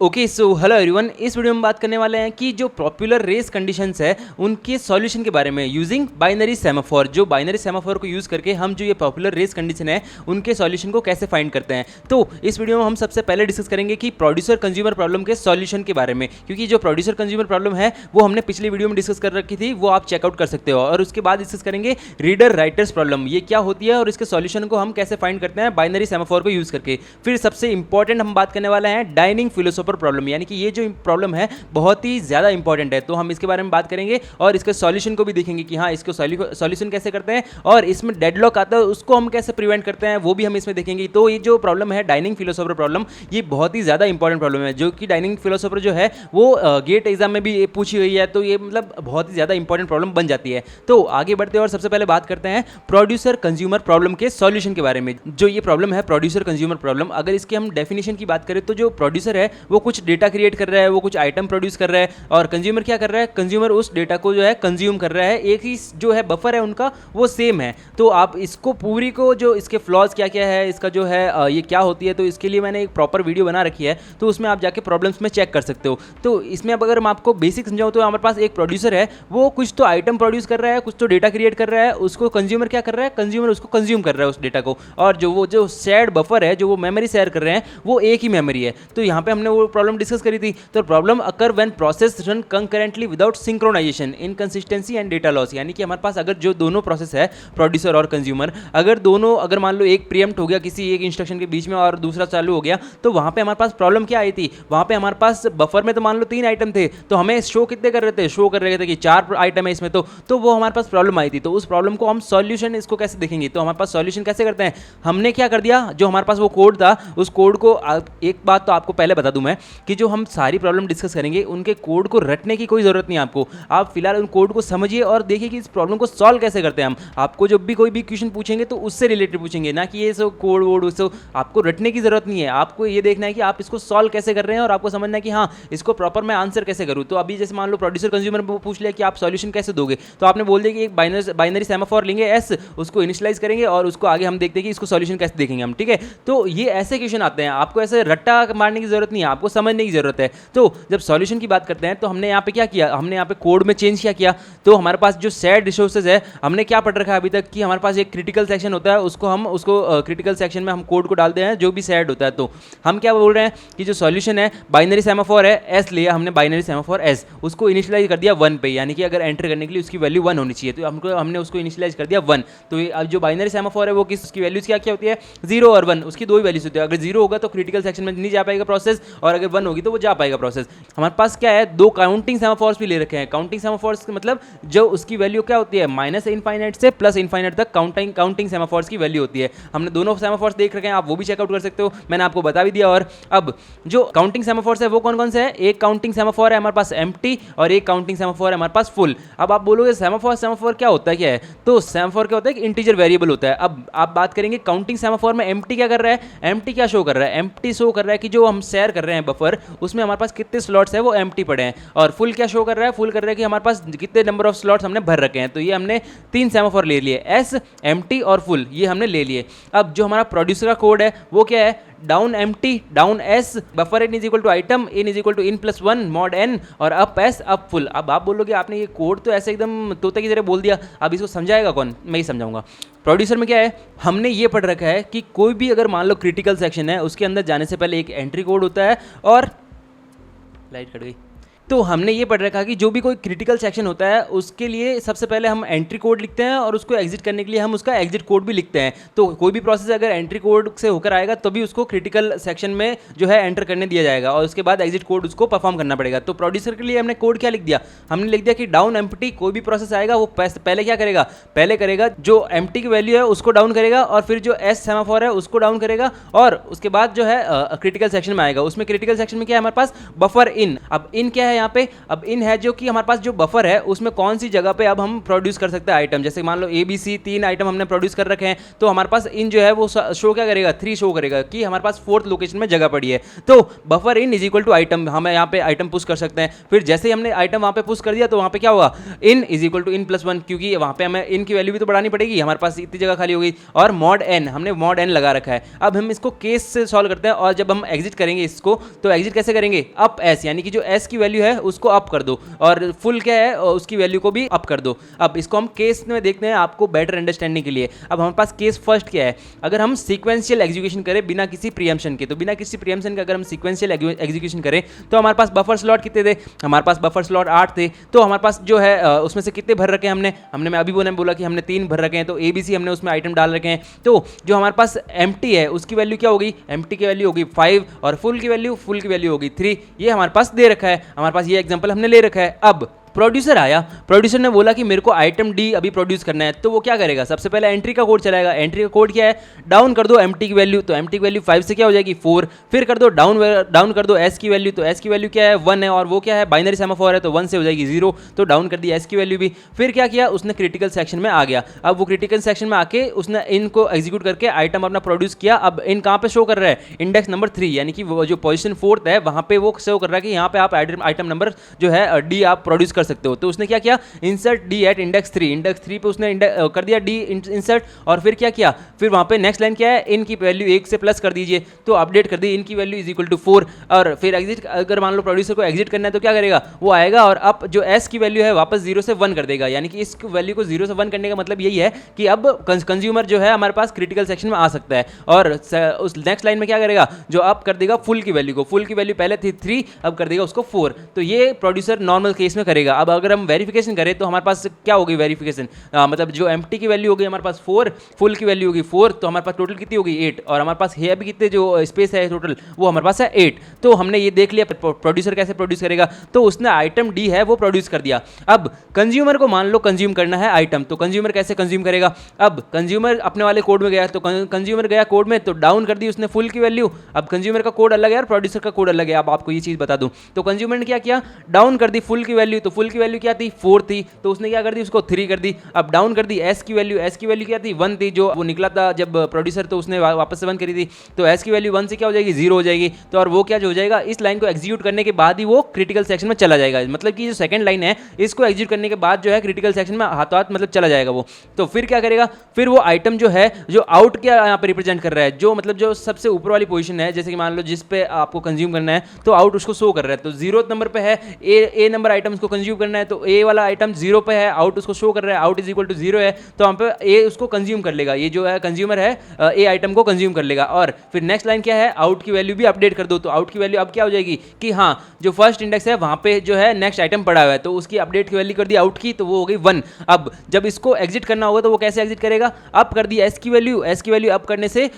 Okay so hello everyone. इस video में बात करने वाले हैं कि जो पॉपुलर रेस कंडीशंस है उनके सॉल्यूशन के बारे में यूजिंग बाइनरी सेमाफोर। जो बाइनरी सेमाफोर को यूज़ करके हम जो ये पॉपुलर रेस कंडीशन है उनके सॉल्यूशन को कैसे फाइंड करते हैं। तो इस वीडियो में हम सबसे पहले डिस्कस करेंगे कि प्रोड्यूसर कंज्यूमर प्रॉब्लम के सॉल्यूशन के बारे में, क्योंकि जो प्रोड्यूसर कंज्यूमर प्रॉब्लम है वो हमने पिछली वीडियो में डिस्कस कर रखी थी, वो आप चेकआउट कर सकते हो। और उसके बाद डिस्कस करेंगे रीडर राइटर्स प्रॉब्लम, ये क्या होती है और इसके सॉल्यूशन को हम कैसे फाइंड करते हैं बाइनरी सेमाफोर को यूज़ करके। फिर सबसे इंपॉर्टेंट हम बात करने वाले हैं डाइनिंग फिलोसोफर प्रॉब्लम, यानी कि ये जो प्रॉब्लम है बहुत ही ज़्यादा इंपॉर्टेंट है, तो हम इसके बारे में बात करेंगे और इसके सॉल्यूशन को भी देखेंगे कि हाँ इसको सॉल्यूशन कैसे करते हैं और इसमें डेडलॉक आता है उसको हम कैसे प्रिवेंट करते हैं, वो भी हम इसमें देखेंगे। तो ये जो प्रॉब्लम है डाइनिंग फिलोसोफर प्रॉब्लम, ये बहुत ही ज़्यादा इंपॉर्टेंट प्रॉब्लम है, जो कि डाइनिंग फिलोसोफर जो है वो गेट एग्जाम में भी पूछी गई है, तो ये मतलब बहुत ही ज़्यादा इंपॉर्टेंट प्रॉब्लम बन जाती है। तो आगे बढ़ते हैं और सबसे पहले बात करते हैं प्रोड्यूसर कंज्यूमर प्रॉब्लम के सॉल्यूशन के बारे में। जो ये प्रॉब्लम है प्रोड्यूसर कंज्यूमर प्रॉब्लम, अगर इसकी हम डेफिनेशन की बात करें तो जो प्रोड्यूसर है वो कुछ डेटा क्रिएट कर रहा है, वो कुछ आइटम प्रोड्यूस कर रहा है, और कंज्यूमर क्या कर रहा है, कंज्यूमर उस डेटा को जो है कंज्यूम कर रहा है। एक ही जो है बफर है उनका वो सेम है। तो आप इसको पूरी को जो इसके फ्लॉज क्या क्या है, इसका जो है ये क्या होती है, तो इसके लिए मैंने एक प्रॉपर वीडियो बना रखी है, तो उसमें आप जाके प्रॉब्लम्स में चेक कर सकते हो। तो इसमें अब अगर मैं आपको बेसिक समझाऊं तो हमारे पास एक प्रोड्यूसर है, वो कुछ तो आइटम प्रोड्यूस कर रहा है, कुछ तो डेटा क्रिएट कर रहा है, उसको कंज्यूमर क्या कर रहा है, कंज्यूमर उसको कंज्यूम कर रहा है उस डेटा को। और जो शेयर्ड बफर है, जो वो मेमोरी शेयर कर रहे हैं, वो एक ही मेमोरी है। तो यहाँ पे हमने वो प्रॉब्लम डिस्कस करी थी। तो problem occur when process run concurrently without synchronisation, inconsistency and data loss, यानी कि हमारे पास अगर जो दोनों प्रोसेस है प्रोड्यूसर और कंज्यूमर, अगर मान लो एक प्रीएम्प्ट हो गया किसी एक इंस्ट्रक्शन के बीच में और दूसरा चालू हो गया, तो वहाँ पे हमारे पास प्रॉब्लम क्या आई थी, वहाँ पे हमारे पास बफर में तो मान लो 3 आइटम थे, तो हमें शो कितने कर रहे थे, शो कर रहे थे कि 4 आइटम है इसमें, तो वो हमारे पास प्रॉब्लम आई थी। तो उस प्रॉब्लम को हम सॉल्यूशन इसको कैसे देखेंगे, तो हमारे पास सॉल्यूशन कैसे करते हैं, हमने क्या कर दिया, जो हमारे पास वो कोड था उस कोड को एक बात तो आपको पहले बता दूं मैं कि जो हम सारी प्रॉब्लम डिस्कस करेंगे उनके कोड को रटने की कोई ज़रूरत नहीं है आपको। आप फिलहाल उन कोड को समझिए और देखिए कि इस प्रॉब्लम को सॉल्व कैसे करते हैं हम। आपको जब भी कोई भी क्वेश्चन पूछेंगे तो उससे रिलेटेड पूछेंगे, ना कि ये सब कोड वोड उससे आपको रटने की ज़रूरत नहीं है। आपको ये देखना है कि आप इसको सॉल्व कैसे कर रहे हैं और आपको समझना है कि हाँ इसको प्रॉपर मैं आंसर कैसे करूँ। तो अभी जैसे मान लो प्रोड्यूसर कंज्यूमर पूछ लिया कि आप सॉल्यूशन कैसे दोगे, तो आपने बोल दिया कि एक बाइनरी सेमाफोर लेंगे एस, उसको इनिशियलाइज करेंगे और उसको आगे हम देखते हैं कि इसको सॉल्यूशन कैसे देखेंगे हम, ठीक है। तो ये ऐसे क्वेश्चन आते हैं, आपको ऐसे रट्टा मारने की जरूरत नहीं है, आपको समझने की जरूरत है। तो जब सॉल्यूशन की बात करते हैं तो हमने यहाँ पे क्या किया, हमने यहाँ पे कोड में चेंज क्या किया, तो हमारे पास जो शेयर्ड रिसोर्सेज है हमने क्या पढ़ रखा है अभी तक कि हमारे पास एक क्रिटिकल सेक्शन होता है, उसको क्रिटिकल सेक्शन में हम कोड को डालते हैं जो भी शेयर्ड होता है। तो हम क्या बोल रहे हैं कि जो सॉल्यूशन है बाइनरी सेमाफोर है एस लिया हमने, बाइनरी सेमाफोर एस, उसको इनिशियलाइज कर दिया 1 पे, यानी कि अगर एंटर करने के लिए उसकी वैल्यू 1 होनी चाहिए, तो हमने उसको इनिशियलाइज कर दिया 1। तो अब जो बाइनरी सेमाफोर है वो उसकी वैल्यूज क्या क्या होती है, 0 और 1, उसकी 2 ही वैल्यूज होती है। अगर 0 होगा तो क्रिटिकल सेक्शन में नहीं जा पाएगा प्रोसेस, और अगर 1 होगी तो वो जा पाएगा प्रोसेस। हमारे पास क्या है, 2 काउंटिंग सेमाफोर्स भी ले रखे हैं। काउंटिंग सेमाफोर्स मतलब जो उसकी वैल्यू क्या होती है, माइनस इनफाइनाइट से प्लस इनफाइनाइट तक काउंटिंग सेमाफोर्स की वैल्यू होती है। हमने दोनों सेमाफोर्स देख रखे हैं, आप वो भी चेकआउट कर सकते हो, मैंने आपको बता भी दिया। और अब जो काउंटिंग सेमाफोर्स है वो कौन कौन से है, एक काउंटिंग सेमाफोर है हमारे पास एम्प्टी और एक काउंटिंग सेमाफोर है हमारे पास फुल। अब आप बोलोगे सेमाफोर क्या होता है, क्या है, तो सेमाफोर क्या होता है कि इंटीजर वेरिएबल होता है। अब आप बात करेंगे काउंटिंग सेमाफोर में एम्प्टी क्या कर रहा है, एम्प्टी क्या शो कर रहा है, एम्प्टी शो कर रहा है कि जो हम शेयर कर रहे हैं बफर उसमें हमारे पास कितने स्लॉट्स है वो एम्प्टी पड़े हैं। और फुल क्या शो कर रहा है, फुल कर रहा है कि हमारे पास कितने नंबर ऑफ स्लॉट्स हमने भर रखे हैं। तो ये हमने 3 सेमाफोर ले लिए, एस, एम्प्टी और फुल, ये हमने ले लिए। अब जो हमारा प्रोड्यूसर का कोड है वो क्या है, down empty down S, buffer in is equal to item in is equal to in plus 1 mod N, और अप एस अप फुल। अब आप बोलोगे आपने ये कोड तो ऐसे एकदम तोते की तरह बोल दिया, अब इसको समझाएगा कौन, मैं ही समझाऊंगा। प्रोड्यूसर में क्या है, हमने ये पढ़ रखा है कि कोई भी अगर मान लो क्रिटिकल सेक्शन है उसके अंदर जाने से पहले एक एंट्री कोड होता है, और लाइट कट गई। तो हमने ये पढ़ रखा कि जो भी कोई क्रिटिकल सेक्शन होता है उसके लिए सबसे पहले हम एंट्री कोड लिखते हैं और उसको एग्जिट करने के लिए हम उसका एग्जिट कोड भी लिखते हैं। तो कोई भी प्रोसेस अगर एंट्री कोड से होकर आएगा तभी उसको क्रिटिकल सेक्शन में जो है एंटर करने दिया जाएगा, और उसके बाद एग्जिट कोड उसको परफॉर्म करना पड़ेगा। तो प्रोड्यूसर के लिए हमने कोड क्या लिख दिया, हमने लिख दिया कि डाउन एम्प्टी, कोई भी प्रोसेस आएगा वो पहले क्या करेगा, पहले करेगा जो एम्प्टी की वैल्यू है उसको डाउन करेगा, और फिर जो एस सेमाफोर है उसको डाउन करेगा, और उसके बाद जो है क्रिटिकल सेक्शन में आएगा। उसमें क्रिटिकल सेक्शन में क्या है हमारे पास, बफर इन। अब इन क्या है यहाँ पे अब इन है जो कि हमारे पास जो बफर है उसमें कौन सी जगह पे अब हम प्रोड्यूस कर सकते हैं आइटम, जैसे मान लो ए बी सी 3 आइटम हमने प्रोड्यूस कर रखे हैं, तो हमारे पास इन जो है वो शो क्या करेगा, 3 शो करेगा कि हमारे पास 4th लोकेशन में जगह पड़ी है। तो buffer in is equal to item, हम यहाँ पे आइटम पुश कर सकते हैं। फिर जैसे ही हमने आइटम वहाँ पे पुश कर दिया तो वहाँ पे क्या होगा, N is equal to in plus 1, क्योंकि वहाँ पे हमें इन की वैल्यू भी तो बढ़ानी पड़ेगी, हमारे पास इतनी जगह खाली हो गई। और मॉड एन, हमने मॉड एन लगा रखा है। अब हम इसको केस से सॉल्व करते हैं और जब हम एग्जिट करेंगे इसको तो एग्जिट कैसे करेंगे, अप एस, यानी कि जो एस की वैल्यू है उसको अप कर दो और फुल क्या है उसकी वैल्यू को भी अप कर दो। अब इसको हम केस में देखते हैं आपको बेटर अंडरस्टैंडिंग के लिए। अब हमारे पास केस फर्स्ट क्या है, अगर हम सीक्वेंशियल एग्जीक्यूशन करें बिना किसी प्रीएम्पशन के, तो बिना किसी प्रीएम्पशन के अगर हम सीक्वेंशियल एग्जीक्यूशन करें तो हमारे पास बफर स्लॉट कितने थे, हमारे पास बफर स्लॉट 8 थे। तो हमारे पास जो है उसमें से कितने भर रखे हैं हमने मैं अभी बोला कि हमने 3 भर रखे हैं, तो ABC हमने उसमें आइटम डाल रखे हैं। तो जो हमारे पास एम्प्टी है उसकी वैल्यू क्या होगी, एम्प्टी की वैल्यू होगी 5 और फुल की वैल्यू होगी 3। ये हमारे पास दे रखा है, हमारे पास ये एग्जांपल हमने ले रखा है। अब प्रोड्यूसर आया, प्रोड्यूसर ने बोला कि मेरे को आइटम डी अभी प्रोड्यूस करना है, तो वो क्या करेगा, सबसे पहले एंट्री का कोड चलाएगा। एंट्री का कोड क्या है, डाउन कर दो एम्प्टी की वैल्यू, तो एम्प्टी की वैल्यू 5 से क्या हो जाएगी 4। फिर कर दो डाउन कर दो एस की वैल्यू, तो एस की वैल्यू क्या है 1 है और वो क्या है बाइनरी सेमाफोर है, तो 1 से हो जाएगी 0, तो डाउन कर दी एस की वैल्यू भी। फिर क्या किया, उसने क्रिटिकल सेक्शन में आ गया। अब वो क्रिटिकल सेक्शन में आके उसने इनको एग्जीक्यूट करके आइटम अपना प्रोड्यूस किया। अब इन कहाँ पे शो कर रहा है, इंडेक्स नंबर 3, यानी कि वो जो पोजीशन 4th है वहाँ पे वो शो कर रहा है कि यहाँ पे आप आइटम नंबर जो है डी आप प्रोड्यूस कर सकते हो। तो उसने क्या किया, इंसर्ट डी एट इंडेक्स 3 पे उसने कर दिया डी इंसर्ट, और फिर क्या किया, फिर वहां पे नेक्स्ट लाइन क्या है, इन की वैल्यू 1 से प्लस कर दीजिए, तो अपडेट कर दी, इनकी वैल्यू इज इक्वल टू 4। और फिर एग्जिट, अगर मान लो प्रोड्यूसर को एग्जिट करना है तो क्या करेगा, वो आएगा और अब जो एस की वैल्यू है वापस 0 से 1 कर देगा, यानी कि इस वैल्यू को 0 से 1 करने का मतलब यही है कि अब कंज्यूमर जो है हमारे पास क्रिटिकल सेक्शन में आ सकता है। और उस नेक्स्ट लाइन में क्या करेगा, जो अप कर देगा फुल की वैल्यू को, फुल की वैल्यू पहले थी 3, अब कर देगा उसको 4। तो ये प्रोड्यूसर नॉर्मल केस में करेगा। अब अगर हम वेरिफिकेशन करें तो हमारे पास क्या होगी वेरिफिकेशन, मतलब जो एम्प्टी की वैल्यू होगी हमारे पास 4, फुल की वैल्यू होगी 4, तो हमारे पास टोटल कितनी होगी 8, और हमारे पास है भी कितने जो स्पेस है टोटल वो हमारे पास है 8। तो हमने ये देख लिया प्रोड्यूसर कैसे प्रोड्यूस करेगा, तो उसने आइटम डी है वो प्रोड्यूस कर दिया। अब कंज्यूमर को मान लो कंज्यूम करना है आइटम, तो कंज्यूमर कैसे कंज्यूम करेगा, अब कंज्यूमर अपने वाले कोड में गया, तो कंज्यूमर गया कोड में, तो डाउन कर दी उसने फुल की वैल्यू। अब कंज्यूमर का कोड अलग है और प्रोड्यूसर का कोड अलग है। अब आपको ये चीज बता दूं, तो कंज्यूमर ने क्या किया, डाउन कर दी फुल की वैल्यू, तो फुल की वैल्यू क्या थी 4 थी, तो उसने क्या कर दी उसको 3 कर दी। अब डाउन कर दी एस की वैल्यू क्या थी 1 थी, जो वो निकला था जब प्रोड्यूसर, तो उसने वापस से 1 करी थी, तो एस की वैल्यू 1 से क्या हो जाएगी 0 हो जाएगी। तो और वो क्या जो हो जाएगा, इस लाइन को एग्जीक्यूट करने के बाद ही वो क्रिटिकल सेक्शन में चला जाएगा, मतलब कि जो सेकंड लाइन है इसको एग्जीक्यूट करने के बाद जो है क्रिटिकल सेक्शन में हाथों हाथ मतलब चला जाएगा वो। तो फिर क्या करेगा, फिर वो आइटम जो है जो आउट क्या यहाँ पे रिप्रेजेंट कर रहा है, जो मतलब जो सबसे ऊपर वाली पोजीशन है, जैसे कि मान लो जिस पे आपको कंज्यूम करना है तो आउट उसको शो कर रहा है, तो 0th नंबर पे है ए नंबर आइटम को कंज्यूम करना है, तो ए वाला आइटम 0 पे है, आउट उसको शो कर रहा है, आउट इज इक्वल टू 0 है, तो वहाँ पे ए उसको कंज्यूम कर लेगा, ये जो है कंज्यूमर है ए आइटम को कंज्यूम कर लेगा। और फिर नेक्स्ट लाइन क्या है, आउट की वैल्यू भी अपडेट कर दो, तो आउट की वैल्यू अब क्या हो जाएगी कि हाँ जो फर्स्ट इंडेक्स है वहाँ पे जो है नेक्स्ट आइटम पड़ा हुआ है, तो उसकी अपडेट की वैल्यू कर दी आउट की, तो वो हो गई 1। अब जब इसको एग्जिट करना होगा तो वो कैसे एग्जिट करेगा, अप कर दी एस की वैल्यू अप करने से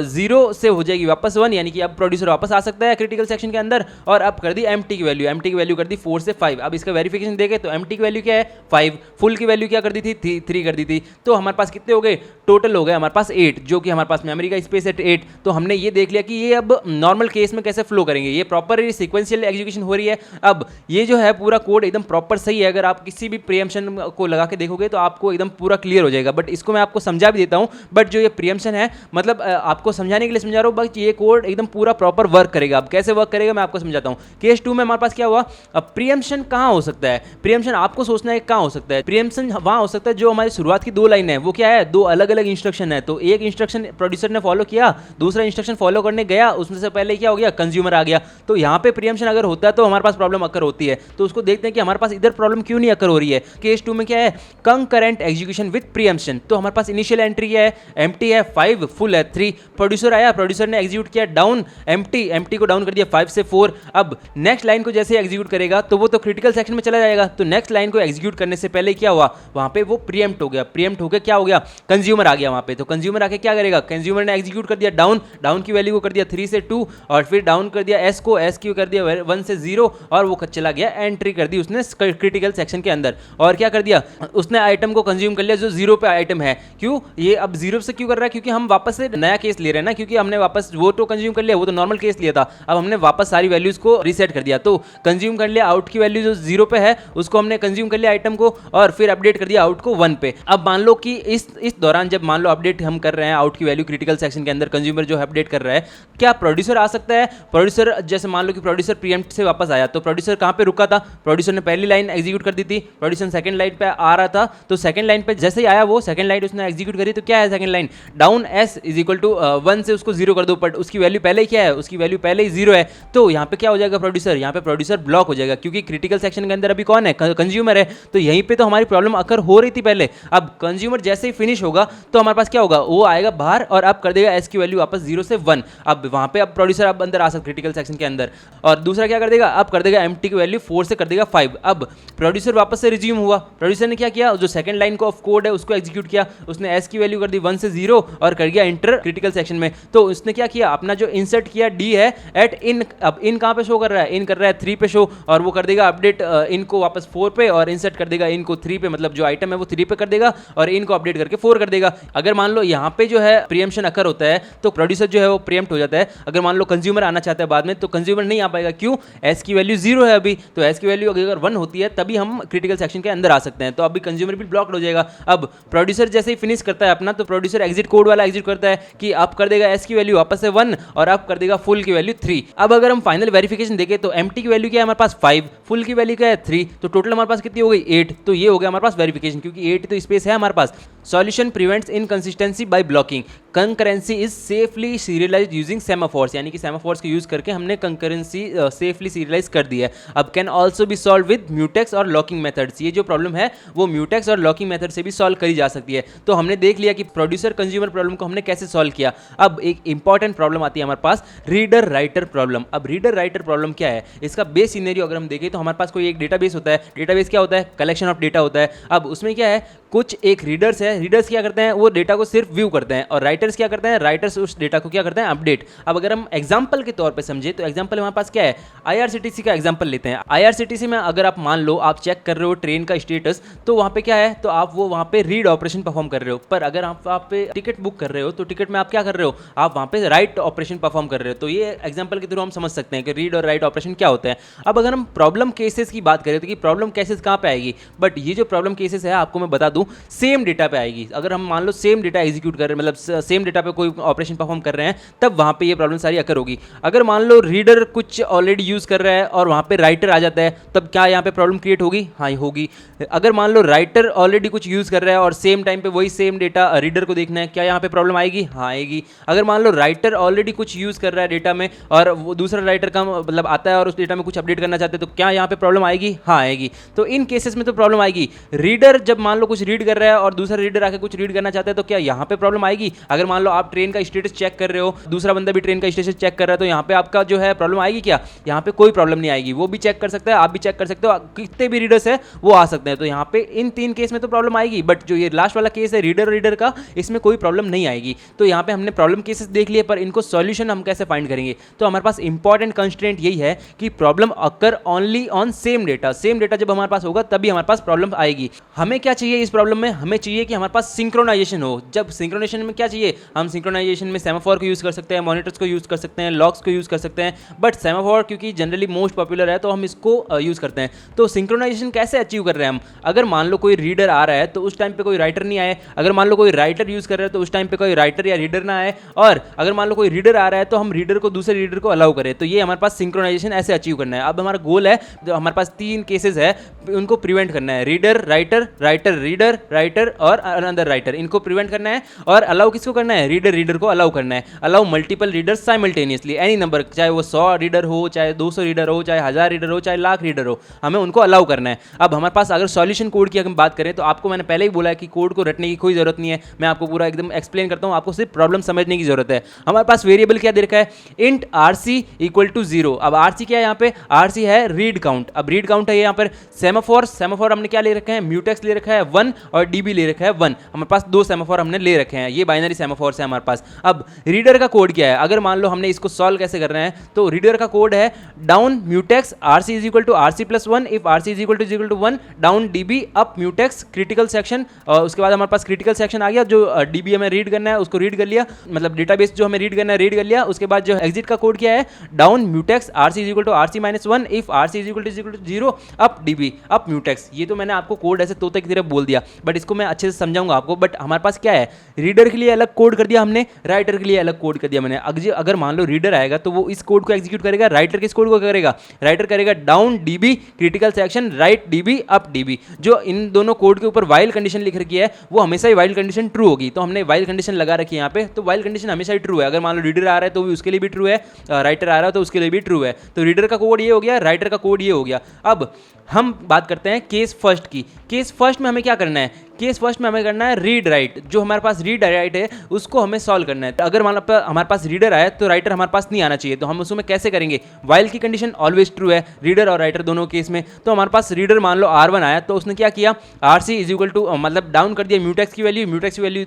0 से हो जाएगी वापस 1, यानी कि अब प्रोड्यूसर वापस आ सकता है क्रिटिकल सेक्शन के अंदर। और अब कर दी एम्प्टी की वैल्यू कर दी 4 से 5। अब इसका वेरिफिकेशन देखे तो एम्प्टी की वैल्यू क्या है 5, फुल की वैल्यू क्या कर दी थी 3 कर दी थी, तो हमारे पास कितने हो गए, टोटल हो गए हमारे पास 8, जो कि हमारे पास मेमोरी का स्पेस है 8। तो हमने ये देख लिया कि ये अब नॉर्मल केस में कैसे फ्लो करेंगे, ये प्रॉपर सीक्वेंशियल एग्जीक्यूशन हो रही है। अब ये जो है पूरा कोड एकदम प्रॉपर सही है, अगर आप किसी भी प्रीएम्पशन को लगा के देखोगे तो आपको एकदम पूरा क्लियर हो जाएगा। बट इसको मैं आपको समझा भी देता हूँ, बट जो ये प्रीएम्पशन है मतलब आपको समझाने के लिए समझा रहा हूँ, बट ये कोड एकदम पूरा प्रॉपर वर्क करेगा। अब कैसे वर्क करेगा मैं आपको समझाता हूँ। केस 2 में हमारे पास क्या हुआ, अब प्रीएम्पशन कहाँ हो सकता है, प्रीएम्पशन आपको सोचना है कहाँ हो सकता है, प्रीएम्पशन वहाँ हो सकता है जो हमारी शुरुआत की 2 लाइन है वो क्या है, 2 अलग अलग इंस्ट्रक्शन है, तो एक इंस्ट्रक्शन प्रोड्यूसर ने फॉलो किया, दूसरा इंस्ट्रक्शन फॉलो करने गया, उसमें से पहले क्या हो गया कंज्यूमर आ गया। तो यहाँ पे प्रीएम्पशन अगर होता है तो हमारे पास प्रॉब्लम अकर होती है, तो उसको देखते हैं कि हमारे पास इधर प्रॉब्लम क्यों नहीं अकर हो रही है। केस 2 में क्या है, कंकरेंट एग्जीक्यूशन विद प्रीएम्पशन, तो हमारे पास इनिशियल एंट्री है एम्प्टी है 5, फुल है 3, प्रोड्यूसर आया, प्रोड्यूसर ने एग्जीक्यूट किया डाउन एम्प्टी को डाउन कर दिया 5 से 4। अब नेक्स्ट लाइन को जैसे एग्जीक्यूट करेगा तो वो तो क्रिटिकल सेक्शन में चला जाएगा, तो नेक्स्ट लाइन को एग्जीक्यूट करने से पहले क्या हुआ, वहां पे वो प्रीएम्प्ट हो गया, प्रीएम्प्ट होकर क्या हो गया, कंज्यूमर आ गया वहां पे। तो कंज्यूमर आके क्या करेगा, कंज्यूमर ने एग्जीक्यूट कर दिया डाउन, डाउन की वैल्यू को कर दिया 3 से 2 और फिर डाउन कर दिया एस को, एस की कर दिया 1 से 0 और वो चला गया एंट्री कर दी उसने क्रिटिकल सेक्शन के अंदर। और क्या कर दिया, उसने आइटम को कंज्यूम कर लिया जो 0 पे आइटम है। क्यों, ये अब 0 से क्यों कर रहा है, क्योंकि हम वापस से नया केस ले रहे हैं ना, क्योंकि हमने वापस वो तो कंज्यूम कर लिया, वो तो नॉर्मल केस लिया था, अब हमने वापस सारी वैल्यूज को रीसेट कर दिया। तो कंज्यूम कर लिया आउट की वैल्यू जो 0 पे है उसको हमने कंज्यूम कर लिया आइटम को और फिर अपडेट कर दिया आउट को 1 पे। अब मान लो कि इस दौरान जब मान लो अपडेट हम कर रहे हैं आउट की वैल्यू क्रिटिकल सेक्शन के अंदर, कंज्यूमर जो है अपडेट कर रहा है, क्या प्रोड्यूसर आ सकता है? प्रोड्यूसर जैसे मान लो कि प्रोड्यूसर प्रीएम्प्ट से वापस आया, तो प्रोड्यूसर कहां पे रुका था, प्रोड्यूसर ने पहली लाइन एग्जीक्यूट कर दी थी, प्रोड्यूसर सेकंड लाइन पे आ रहा था, तो सेकंड लाइन पे जैसे ही आया वो सेकंड लाइन उसने एग्जीक्यूट करी, तो क्या है second line, down S is equal to 1 से उसको 0 कर दो, बट उसकी वैल्यू पहले ही क्या है, उसकी वैल्यू पहले ही 0 है। तो यहाँ पे क्या हो जाएगा प्रोड्यूसर, यहाँ पे प्रोड्यूसर ब्लॉक हो जाएगा, क्योंकि क्रिटिकल सेक्शन के अंदर अभी कौन है, कंज्यूमर है। तो यहीं पे तो हमारी प्रॉब्लम अकर हो रही थी पहले। अब कंज्यूमर जैसे ही फिनिश होगा तो हमारे पास क्या होगा, वो आएगा बाहर और अब कर देगा एस की वैल्यू वापस 0 से 1। अब वहां पे अब प्रोड्यूसर अब अंदर आ सकता क्रिटिकल सेक्शन के अंदर। और दूसरा क्या कर देगा, अब कर देगा एम्प्टी की वैल्यू 4 से कर देगा 5। अब प्रोड्यूसर वापस से रिज्यूम हुआ, प्रोड्यूसर ने क्या किया, जो सेकंड लाइन को ऑफ कोड है उसको एग्जीक्यूट किया, उसने एस की वैल्यू कर दी 1 से 0 और कर गया इंटर क्रिटिकल सेक्शन में। तो उसने क्या किया, अपना जो इंसर्ट किया डी है एट इन, अब इन कहां पे शो कर रहा है, इन कर रहा है 3 पे शो, और वो कर देगा अपडेट इन को वापस 4 पे और इंसर्ट कर देगा इन को 3 पे, मतलब जो आइटम है वो 3 पे कर देगा और इन को अपडेट करके 4 कर देगा। अगर मान लो यहाँ पे जो है प्रीएम्प्शन अकर होता है तो प्रोड्यूसर जो है वो प्रीएम्प्ट हो जाता है। अगर मान लो कंज्यूमर आना चाहता है बाद में तो कंज्यूमर नहीं आ पाएगा, क्यों, एस की वैल्यू 0 है अभी, तो एस की वैल्यू अगर 1 होती है तभी हम क्रिटिकल सेक्शन के अंदर आ सकते हैं, तो अभी कंज्यूमर भी ब्लॉक्ड हो जाएगा। अब प्रोड्यूसर जैसे ही फिनिश करता है अपना, तो प्रोड्यूसर एग्जिट कोड वाला एग्जिट करता है कि अब कर देगा एस की वैल्यू वापस से 1 और अब कर देगा फुल की वैल्यू 3। अब अगर हम फाइनल वेरिफिकेशन देखें तो एम्प्टी की वैल्यू क्या है हमारे पास 5, फुल की वैल्यू क्या है 3, तो टोटल हमारे पास कितनी हो गई 8। तो ये हो गया हमारे पास वेरिफिकेशन, क्योंकि 8 तो स्पेस है हमारे पास। Solution prevents inconsistency by blocking, concurrency is safely serialised using semaphores, यानी कि सेमाफोर्स को यूज करके हमने कंकरेंसी सेफली सीरियलाइज कर दी है। अब can also be solve with mutex और लॉकिंग मेथड्स, ये जो प्रॉब्लम है वो म्यूटेक्स और लॉकिंग मेथड से भी सॉल्व करी जा सकती है। तो हमने देख लिया कि प्रोड्यूसर कंज्यूमर प्रॉब्लम को हमने कैसे सॉल्व किया। अब एक इंपॉर्टेंट प्रॉब्लम आती है हमारे पास, रीडर राइटर प्रॉब्लम। अब रीडर राइटर प्रॉब्लम क्या है, इसका बेस सिनेरियो अगर हम देखें तो हमारे पास कोई एक डेटाबेस होता है। डेटाबेस क्या होता है, कलेक्शन ऑफ डेटा होता है। अब उसमें क्या है, कुछ एक रीडर्स है, रीडर्स क्या करते हैं, वो डेटा को सिर्फ व्यू करते हैं, और राइटर्स क्या करते हैं, राइटर्स उस डेटा को क्या करते हैं, अपडेट। अब अगर हम एग्जांपल के तौर पे समझे तो एग्जांपल हमारे पास क्या है, आईआरसीटीसी का एग्जांपल लेते हैं। आईआरसीटीसी में अगर आप मान लो आप चेक कर रहे हो ट्रेन का स्टेटस, तो वहां पे क्या है, तो आप वो वहां पे रीड ऑपरेशन परफॉर्म कर रहे हो। पर अगर आप वहां पे टिकट बुक कर रहे हो तो टिकट में आप क्या कर रहे हो, आप वहां पे राइट ऑपरेशन परफॉर्म कर रहे हो। तो ये एग्जांपल के थ्रू हम समझ सकते हैं कि रीड और राइट ऑपरेशन क्या होता है। अब अगर हम प्रॉब्लम केसेस की बात करें तो कि प्रॉब्लम केसेस कहां पे आएगी, बट ये जो प्रॉब्लम केसेस है आपको मैं बता दूं सेम डेटा पे आएगी। अगर हम मान लो सेम डेटा एग्जीक्यूट कर रहे हैं, मतलब सेम डेटा पे कोई ऑपरेशन परफॉर्म कर रहे हैं, तब वहां पे ये प्रॉब्लम सारी अकर होगी। अगर मान लो रीडर कुछ ऑलरेडी यूज कर रहा है और वहां पे राइटर आ जाता है, तब क्या यहाँ पे प्रॉब्लम क्रिएट होगी, हाँ होगी। अगर मान लो राइटर ऑलरेडी कुछ यूज कर रहा है और सेम टाइम पे वही सेम डेटा रीडर को देखना है, क्या यहाँ पे प्रॉब्लम आएगी, हाँ आएगी। अगर मान लो राइटर ऑलरेडी कुछ यूज कर रहा है डेटा में और वो दूसरा राइटर का मतलब आता है और उस डेटा में कुछ अपडेट करना चाहते हैं, तो क्या यहाँ पे प्रॉब्लम आएगी, हाँ आएगी। तो इन केसेस में तो प्रॉब्लम आएगी। रीडर जब मान लो कुछ रीड कर रहा है और दूसरा रीडर आके कुछ रीड करना चाहता है, तो क्या यहाँ पे प्रॉब्लम आएगी। अगर मान लो आप ट्रेन का स्टेटस चेक कर रहे हो, दूसरा बंदा भी ट्रेन का स्टेटस चेक कर रहा है, तो यहाँ पे आपका जो है प्रॉब्लम आएगी क्या, यहाँ पे कोई प्रॉब्लम नहीं आएगी। वो भी चेक कर सकता है, आप भी चेक कर सकते हो, कितने भी रीडर्स है वो आ सकते हैं। तो यहाँ पे इन 3 केस में तो प्रॉब्लम आएगी, बट जो ये लास्ट वाला केस है रीडर का, इसमें कोई प्रॉब्लम नहीं आएगी। तो यहाँ पे हमने प्रॉब्लम केसेस देख लिए, पर इनको सॉल्यूशन हम कैसे फाइंड करेंगे। तो हमारे पास इंपॉर्टेंट कंस्ट्रेंट यही है कि problem occur only on same data. Same data जब हमारे पास होगा तभी हमारे पास प्रॉब्लम आएगी। हमें क्या चाहिए इस प्रॉब्लम में, हमें चाहिए कि हमारे पास सिंक्रोनाइजेशन हो। जब सिंक्रोनाइजेशन में क्या चाहिए, हम सिंक्रोनाइजेशन में सेमाफोर को यूज कर सकते हैं, मॉनिटर्स को यूज कर सकते हैं, लॉग्स को यूज कर सकते हैं, बट सेमाफोर क्योंकि जनरली मोस्ट पॉपुलर है तो हम इसको यूज करते हैं। तो सिंक्रोनाइजेशन कैसे अचीव कर रहे हैं हम, अगर मान लो कोई रीडर आ रहा है तो उस टाइम पे कोई राइटर नहीं आए, अगर मान लो कोई राइटर यूज कर रहा है तो उस टाइम पे कोई राइटर या रीडर ना आए, और अगर मान लो कोई रीडर आ रहा है तो हम रीडर को दूसरे रीडर को अलाउ करें। तो ये हमारे पास सिंक्रोनाइजेशन ऐसे अचीव करना है। अब हमारा गोल है, जो हमारे पास 3 केसेस है उनको प्रिवेंट करना है, reader writer, writer reader, writer और अनदर राइटर, इनको प्रिवेंट करना है। और अलाउ किसको करना है, रीडर को अलाउ करना है। Allow multiple readers simultaneously, any number, चाहे वो 100 रीडर हो, चाहे 200 रीडर हो, चाहे 1000 रीडर हो, चाहे लाख रीडर हो, हमें उनको अलाउ करना है। अब हमारे पास अगर सॉल्यूशन कोड की हम बात करें तो आपको मैंने पहले ही बोला है कि कोड को रटने की कोई जरूरत नहीं है, मैं आपको पूरा एकदम एक्सप्लेन करता हूं, आपको सिर्फ प्रॉब्लम समझने की जरूरत है। हमारे पास वेरिएबल क्या दे रखा है, इंट आरसी इक्वल टू 0। अब आरसी क्या है, यहाँ पे आरसी है रीड काउंट। अब रीड काउंट है यहाँ पर सेमाफोर हमने क्या ले रखा है, म्यूटेक्स ले रखा है 1 और डीबी ले रखा है 1। हमारे पास दो सेमाफोर हमने ले रखे हैं, ये बाइनरी सेमाफोर है हमारे पास। अब रीडर का कोड क्या है, अगर मान लो हमने इसको सॉल्व कैसे कर रहे हैं, तो रीडर का कोड है down mutex RC is equal to RC plus 1 if RC is equal to 1 down DB up mutex critical section. और उसके बाद हमारे पास क्रिटिकल सेक्शन आ गया, जो डीबी हमें रीड करना है उसको रीड कर लिया, मतलब डेटाबेस जो हमें रीड करना है रीड कर लिया। उसके बाद जो एग्जिट का कोड क्या है, down mutex RC is equal to RC minus 1 if RC is equal to 0 up DB up mutex. ये तो मैंने आपको कोड ऐसे तोते की तरह बोल दिया, बट इसको मैं अच्छे से समझाऊंगा आपको। बट हमारे पास क्या है, रीडर के लिए अलग कोड कर दिया हमने, राइटर के लिए अलग कोड कर दिया मैंने। अगर मान लो रीडर आएगा तो वो इस कोड को एग्जीक्यूट करेगा, राइटर किस कोड को करेगा, राइटर करेगा down dB critical section right dB up dB. जो इन दोनों कोड के ऊपर वाइल कंडीशन लिख रखी है वो हमेशा ही वाइल कंडीशन ट्रू होगी, तो हमने वाइल कंडीशन लगा रखी है यहाँ पे। तो वाइल कंडीशन हमेशा ही ट्रू है, अगर मान लो रीडर आ रहा है तो भी उसके लिए भी ट्रू है, राइटर आ रहा है तो उसके लिए भी ट्रू है। तो रीडर का कोड ये हो गया, राइटर का कोड ये हो गया। अब हम बात करते हैं केस फर्स्ट की। केस फर्स्ट में हमें क्या करना है, केस फर्स्ट में हमें करना है रीड राइट। जो हमारे पास रीड राइट है उसको हमें सॉल्व करना है। तो अगर मान लो हमारे पास रीडर आया तो राइटर हमारे पास नहीं आना चाहिए, तो हम उसमें कैसे करेंगे, वाइल की कंडीशन ऑलवेज ट्रू है रीडर और राइटर दोनों केस में। तो हमारे पास रीडर मान लो R1 आया तो उसने क्या किया, RC इज इक्वल टू मतलब डाउन कर दिया म्यूटेक्स की वैल्यू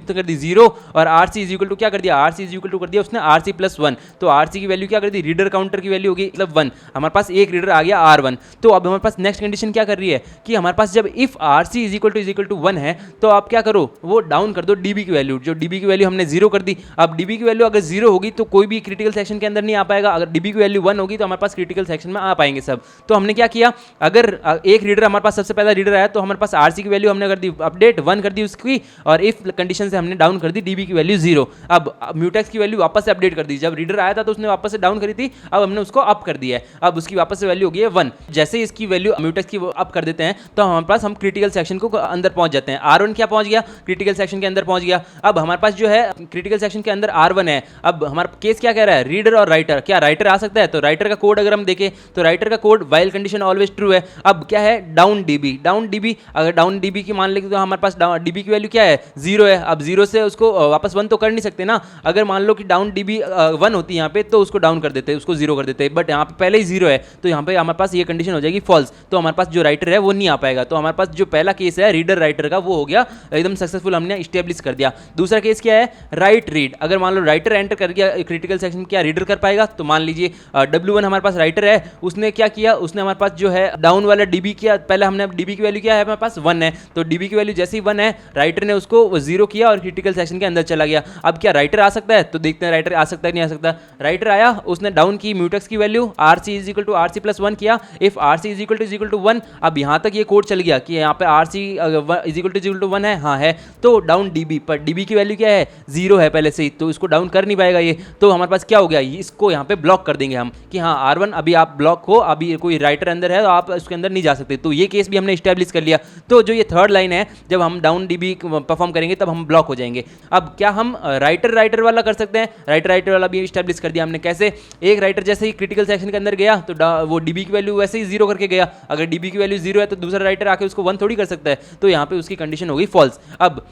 कर दी 0 और RC इज इक्वल टू क्या कर दिया, RC इज इक्वल टू कर दिया उसने RC प्लस 1। तो RC की वैल्यू क्या कर दी, रीडर काउंटर की वैल्यू होगी मतलब 1। हमारे पास एक रीडर आ गया R1। तो अब हमारे पास नेक्स्ट कंडीशन क्या कर रही है कि हमारे पास जब if RC is equal to 1 है तो आप क्या करो, वो डाउन कर दो डीबी की वैल्यू। जो डीबी की वैल्यू हमने 0 कर दी, अब डीबी की वैल्यू अगर 0 होगी तो कोई भी क्रिटिकल सेक्शन के अंदर नहीं आ पाएगा। अगर डीबी की वैल्यू 1 होगी तो हमारे पास क्रिटिकल सेक्शन में आ पाएंगे सब। तो हमने क्या किया, अगर एक रीडर हमारे पास सबसे पहला रीडर आया तो हमारे पास RC की वैल्यू हमने कर दी अपडेट 1 कर दी उसकी, और इफ कंडीशन से हमने डाउन कर दी डीबी की वैल्यू 0। अब म्यूटेक्स की वैल्यू वापस से अपडेट कर दी, जब रीडर आया था तो उसने वापस से डाउन करी थी, अब हमने उसको अप कर दिया है, अब उसकी वापस से वैल्यू हो गई है 1। जैसे ही इसकी वैल्यू म्यूटेक्स की अप कर देते हैं तो हमारे पास हम क्रिटिकल सेक्शन को अंदर पहुंच जाते हैं। R1 क्या पहुंच गया, क्रिटिकल सेक्शन के अंदर पहुंच गया। अब हमारे पास जो है क्रिटिकल सेक्शन के अंदर R1 है। अब हमारा केस क्या कह रहा है, रीडर और राइटर, क्या राइटर आ सकता है, तो राइटर का कोड अगर हम देखें तो राइटर का code while condition always true है। अब क्या है, डाउन डीबी अगर डाउन डीबी की मान लेते तो हमारे पास डीबी की वैल्यू क्या है, 0 है। अब 0 से उसको वापस 1 तो कर नहीं सकते ना, अगर मान लो कि डाउन डीबी 1 होती है यहाँ पे तो उसको डाउन कर देते, उसको 0 कर देते, बट यहाँ पे पहले ही 0 है तो यहाँ पे हमारे पास ये कंडीशन हो जाएगी फॉल्स। तो हमारे पास जो राइटर है वो नहीं आ पाएगा। तो हमारे पास जो पहला केस है रीडर राइटर का वो हो गया एकदम सक्सेसफुल, हमने स्टेब्लिश कर दिया। दूसरा केस क्या है, राइट रीड। अगर मान लो राइटर एंटर कर गया क्रिटिकल सेक्शन, क्या रीडर कर पाएगा, तो मान लीजिए W1 हमारे पास राइटर है, उसने क्या किया, उसने हमारे पास जो है डाउन वाला डीबी किया, पहले हमने डीबी की वैल्यू क्या है हमारे पास 1 है, तो डीबी की वैल्यू जैसे ही 1 है राइटर ने उसको 0 किया और क्रिटिकल सेक्शन के अंदर चला गया। अब क्या राइटर आ सकता है, तो देखते हैं राइटर आ सकता है नहीं आ सकता। राइटर आया, उसने डाउन की म्यूटेक्स की value RC is equal to RC plus 1 किया, if RC is equal to 1। अब यहाँ तक ये कोड चल गया कि यहाँ पे RC इज इक्वल टू 1 है, हाँ है, तो डाउन डीबी, पर डीबी की वैल्यू क्या है, 0 है पहले से ही, तो इसको डाउन कर नहीं पाएगा ये। तो हमारे पास क्या हो गया, इसको यहाँ पे ब्लॉक कर देंगे हम कि हाँ R1 अभी आप ब्लॉक हो, अभी कोई राइटर अंदर है तो आप उसके अंदर नहीं जा सकते। तो ये केस भी हमने स्टैब्लिश कर लिया। तो जो ये थर्ड लाइन है, जब हम डाउन डीबी परफॉर्म करेंगे तब हम ब्लॉक हो जाएंगे। अब क्या हम राइटर वाला कर सकते हैं, राइटर वाला भी स्टैब्लिश कर दिया हमने। कैसे, एक राइटर जैसे ही क्रिटिकल सेक्शन के अंदर गया तो वो डीबी की वैल्यू वैसे ही 0 करके गया। अगर डीबी की वैल्यू 0 है तो दूसरा राइटर आके उसको 1 थोड़ी कर सकता है, तो यहाँ पे उसकी कंडीशन होगी फॉल्स। अब